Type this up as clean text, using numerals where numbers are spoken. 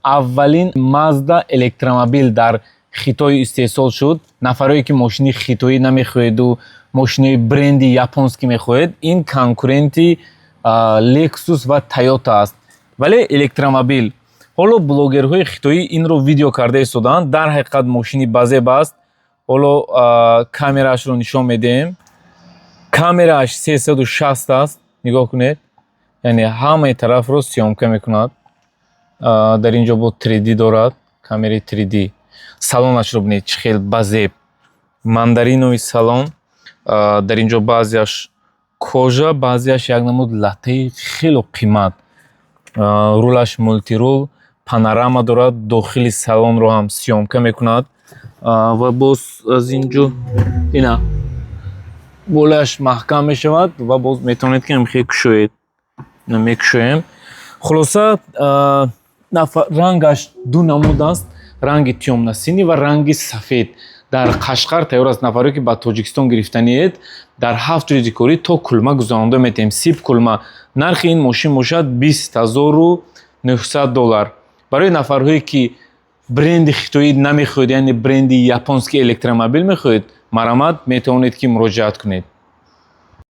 аввалин Mazda электромобил дар Хитой истеҳсол шуд. Нафароне ки мошини хитоӣ намехоҳеду мошинои бренди японскӣ мехоҳед, ин конкуренти Lexus ва Toyota аст, вале электромобил. ҳоло блогерҳои хитоӣ инро видео карда истодаанд. Дар ҳақиқат мошини базеб аст. ҳоло камераашро нишон медиҳем. Камерааш 360 аст. Нигоҳ кунед. Яъне ҳамаи тарафро сиёмка мекунад. Дар ин ҷо бо 3D дорад. Камераи 3D. Салонашро бинед чӣ хел базеб. Мандаринови салон. Дар ин ҷо баъзеаш кожа, баъзеаш як намуд латтаи хело қимат. Рулаш мултирул, панорама дорад, дохили салонро ҳам сиёмка мекунад. Ва боз аз ин ҷо ина болаш маҳкам мешавад ва боз метавонед ки ҳамихел кушоед. Мекушоем. Хулоса рангаш ду намуд аст. Ранги тёмнасинӣ ва ранги сафед. Дар Қашқар тайёр аст. Нафаре ки ба Тоҷикистон гирифтаниед, дар 7 рӯзи корӣ то кулма гузаронида метавем. 10 кулма. Нархи ин мошин бошад $20,900. Барои нафарҳое ки бренди хитоӣ намехоҳед, яъне бренди японски электромобил мехоҳед, марамат, метавонед ки муроҷиат кунед.